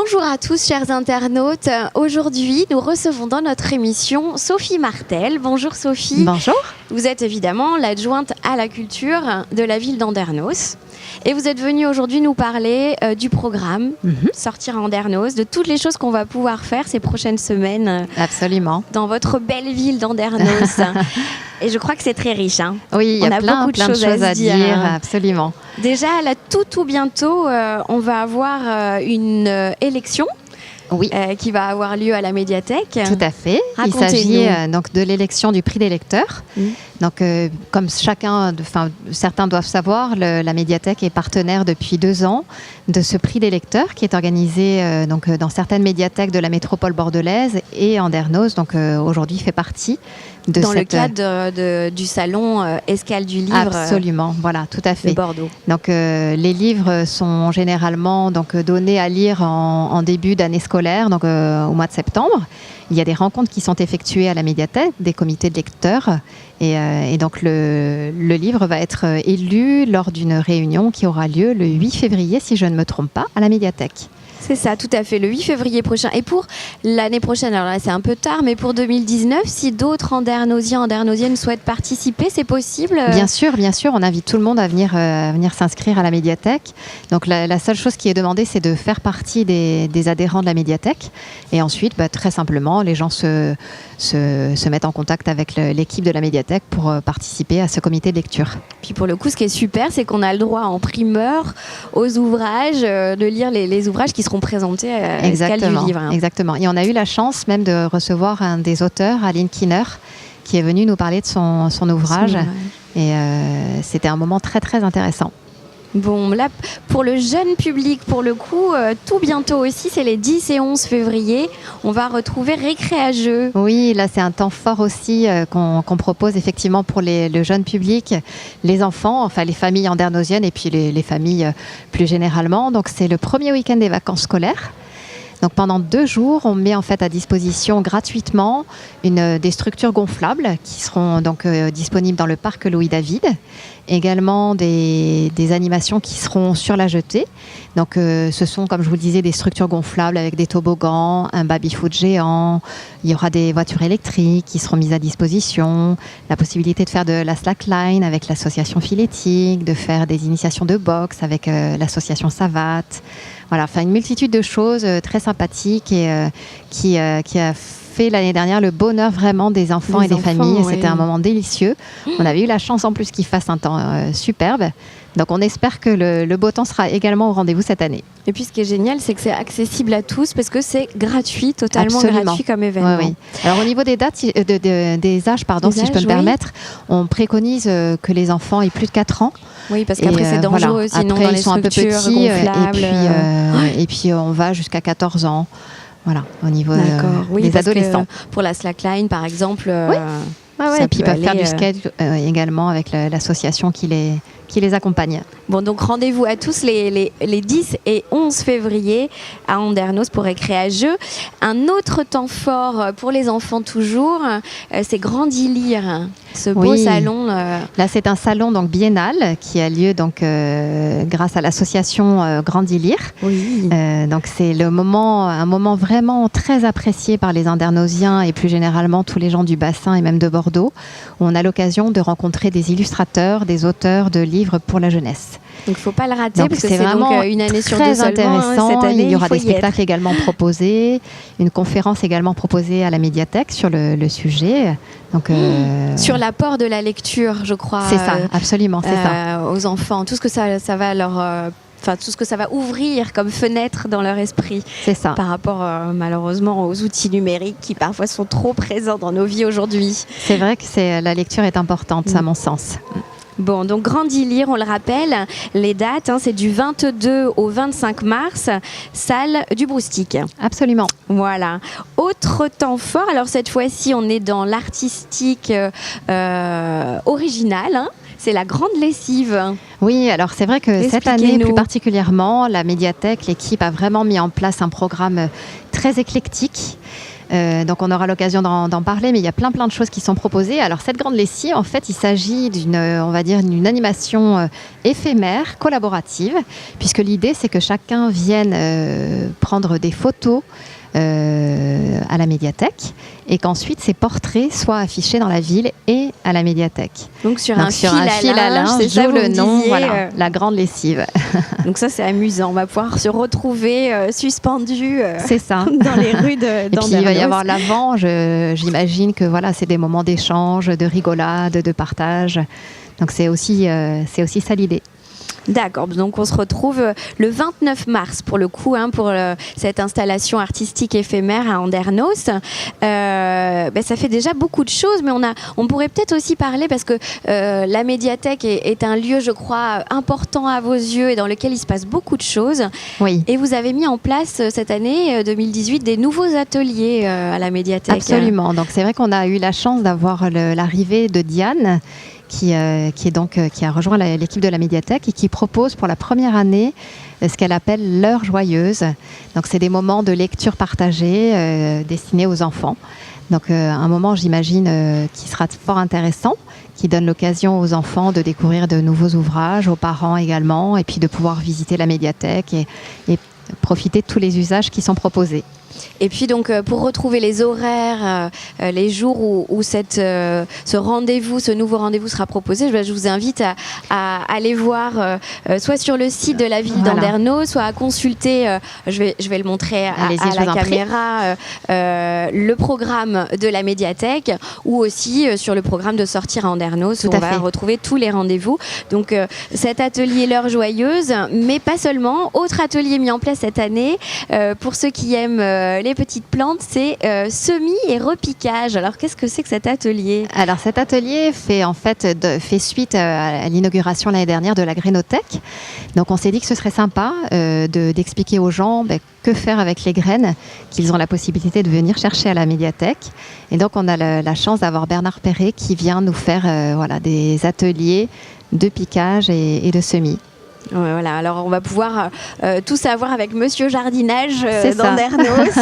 Bonjour à tous chers internautes, aujourd'hui nous recevons dans notre émission Sophie Martel. Bonjour Sophie. Bonjour. Vous êtes évidemment l'adjointe à la culture de la ville d'Andernos et vous êtes venue aujourd'hui nous parler du programme Sortir à Andernos, de toutes les choses qu'on va pouvoir faire ces prochaines semaines. Absolument. Dans votre belle ville d'Andernos. Et je crois que c'est très riche. Hein. Oui, il y a plein de choses à dire. Absolument. Déjà, là, tout bientôt, on va avoir une élection. Oui. Qui va avoir lieu à la médiathèque. Tout à fait. Il s'agit donc de l'élection du prix des lecteurs. Donc, comme certains doivent savoir, la médiathèque est partenaire depuis 2 ans de ce prix des lecteurs qui est organisé dans certaines médiathèques de la métropole bordelaise et Andernos. Donc, aujourd'hui, fait partie de le cadre du salon Escale du livre. Absolument, voilà, tout à fait. De Bordeaux. Donc, les livres sont généralement donnés à lire en début d'année scolaire, donc au mois de septembre. Il y a des rencontres qui sont effectuées à la médiathèque, des comités de lecteurs. Et donc, le livre va être élu lors d'une réunion qui aura lieu le 8 février, si je ne me trompe pas, à la médiathèque. C'est ça, tout à fait, le 8 février prochain. Et pour l'année prochaine, alors là c'est un peu tard, mais pour 2019, si d'autres Andernosiens, Andernosiennes souhaitent participer, c'est possible? Bien sûr, on invite tout le monde à venir s'inscrire à la médiathèque. Donc la seule chose qui est demandée, c'est de faire partie des adhérents de la médiathèque. Et ensuite, très simplement, les gens se mettent en contact avec l'équipe de la médiathèque pour participer à ce comité de lecture. Puis pour le coup, ce qui est super, c'est qu'on a le droit en primeur aux ouvrages, de lire les ouvrages qui seront présentés à l'escale du livre. Exactement. Et on a eu la chance même de recevoir un des auteurs, Aline Kinner, qui est venu nous parler de son ouvrage. Et c'était un moment très, très intéressant. Bon, là, pour le jeune public, pour le coup, tout bientôt aussi, c'est les 10 et 11 février. On va retrouver Récréa-Jeux. Oui, là, c'est un temps fort aussi qu'on propose effectivement pour le jeune public, les enfants, enfin les familles andernosiennes et puis les familles plus généralement. Donc, c'est le premier week-end des vacances scolaires. Donc pendant 2 jours, on met en fait à disposition gratuitement des structures gonflables qui seront donc disponibles dans le parc Louis-David. Également des animations qui seront sur la jetée. Donc ce sont, comme je vous le disais, des structures gonflables avec des toboggans, un baby-foot géant. Il y aura des voitures électriques qui seront mises à disposition. La possibilité de faire de la slackline avec l'association Filétique, de faire des initiations de boxe avec l'association Savate. Voilà, enfin une multitude de choses très sympathiques et qui a fait l'année dernière le bonheur vraiment des enfants et des familles. Oui. C'était un moment délicieux. On avait eu la chance en plus qu'il fasse un temps superbe. Donc on espère que le beau temps sera également au rendez-vous cette année. Et puis ce qui est génial, c'est que c'est accessible à tous parce que c'est gratuit, totalement gratuit comme événement. Oui. Alors au niveau des dates, des âges, si je peux me permettre, on préconise que les enfants aient plus de 4 ans. Oui, parce qu'après c'est dangereux, sinon après, dans les ils sont un peu petits gonflables. Et puis on va jusqu'à 14 ans. Voilà, au niveau des adolescents. Pour la slackline, par exemple. Et puis ils peuvent faire du skate également avec l'association qui les accompagne. Bon, donc rendez-vous à tous les 10 et 11 février à Andernos pour Récréa-Jeux. Un autre temps fort pour les enfants toujours, c'est Grandi Lire, ce beau salon. Là, c'est un salon donc biennal qui a lieu donc grâce à l'association Grandi Lire. Oui. Donc c'est un moment vraiment très apprécié par les Andernosiens et plus généralement tous les gens du bassin et même de Bordeaux, où on a l'occasion de rencontrer des illustrateurs, des auteurs de livres pour la jeunesse. Donc il ne faut pas le rater parce que c'est vraiment donc une année sur 2 très intéressant. Cette année, il y aura des spectacles également proposés, une conférence également proposée à la médiathèque sur le sujet. Donc, sur l'apport de la lecture, je crois. C'est ça, absolument, c'est ça. Aux enfants, tout ce que ça va leur... tout ce que ça va ouvrir comme fenêtre dans leur esprit. C'est ça. Par rapport, malheureusement, aux outils numériques qui parfois sont trop présents dans nos vies aujourd'hui. C'est vrai que la lecture est importante, à mon sens. Bon, donc Grandi Lire, on le rappelle, les dates, c'est du 22 au 25 mars, salle du Broustic. Absolument. Voilà. Autre temps fort, alors cette fois-ci, on est dans l'artistique original, c'est la grande lessive. Oui, alors c'est vrai que cette année, plus particulièrement, la médiathèque, l'équipe a vraiment mis en place un programme très éclectique. Donc on aura l'occasion d'en parler, mais il y a plein de choses qui sont proposées. Alors cette grande lessive, en fait, il s'agit d'une animation éphémère, collaborative, puisque l'idée c'est que chacun vienne prendre des photos à la médiathèque et qu'ensuite ces portraits soient affichés dans la ville et à la médiathèque. Donc sur un fil à linge, c'est ça le nom, voilà, la grande lessive. Donc ça c'est amusant, on va pouvoir se retrouver suspendus c'est ça. dans les rues d'Andernos. Et puis il va y avoir l'avant, j'imagine que voilà, c'est des moments d'échange, de rigolade, de partage. Donc c'est aussi ça l'idée. D'accord, donc on se retrouve le 29 mars pour le coup, pour cette installation artistique éphémère à Andernos. Ça fait déjà beaucoup de choses, mais on pourrait peut-être aussi parler, parce que la médiathèque est un lieu, je crois, important à vos yeux et dans lequel il se passe beaucoup de choses. Oui. Et vous avez mis en place cette année 2018 des nouveaux ateliers à la médiathèque. Absolument, donc c'est vrai qu'on a eu la chance d'avoir l'arrivée de Diane, qui a rejoint l'équipe de la médiathèque et qui propose pour la première année ce qu'elle appelle l'heure joyeuse. Donc c'est des moments de lecture partagée destinés aux enfants. Donc un moment, j'imagine, qui sera fort intéressant, qui donne l'occasion aux enfants de découvrir de nouveaux ouvrages, aux parents également, et puis de pouvoir visiter la médiathèque et profiter de tous les usages qui sont proposés. Et puis donc pour retrouver les horaires, les jours où ce rendez-vous, ce nouveau rendez-vous sera proposé, je vous invite à aller voir soit sur le site de la ville d'Andernos, soit à consulter, je vais le montrer à la caméra, le programme de la médiathèque, ou aussi sur le programme de Sortir à Andernos, où on va retrouver tous les rendez-vous. Donc cet atelier l'heure joyeuse, mais pas seulement. Autre atelier mis en place cette année, pour ceux qui aiment les petites plantes, c'est semis et repiquage. Alors qu'est-ce que c'est que cet atelier ? Alors cet atelier fait suite à l'inauguration l'année dernière de la Grainothèque. Donc on s'est dit que ce serait sympa d'expliquer aux gens que faire avec les graines qu'ils ont la possibilité de venir chercher à la médiathèque. Et donc on a la chance d'avoir Bernard Perret qui vient nous faire des ateliers de piquage et de semis. Voilà, alors on va pouvoir tout savoir avec Monsieur Jardinage d'Andernos.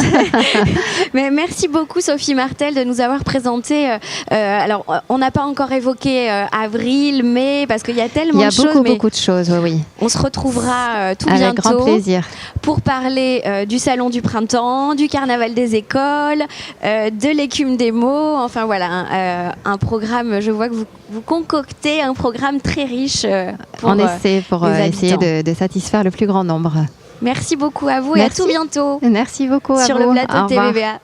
Mais merci beaucoup Sophie Martel de nous avoir présenté. Alors on n'a pas encore évoqué avril, mai, parce qu'il y a tellement de choses. Il y a beaucoup de choses, oui. On se retrouvera tout avec bientôt. Avec grand plaisir. Pour parler du Salon du Printemps, du Carnaval des écoles, de l'écume des mots. Enfin voilà, un programme, je vois que vous concoctez un programme très riche pour essayer de satisfaire le plus grand nombre. Merci beaucoup à vous et à tout bientôt. Merci beaucoup à vous. Sur le plateau de TVBA.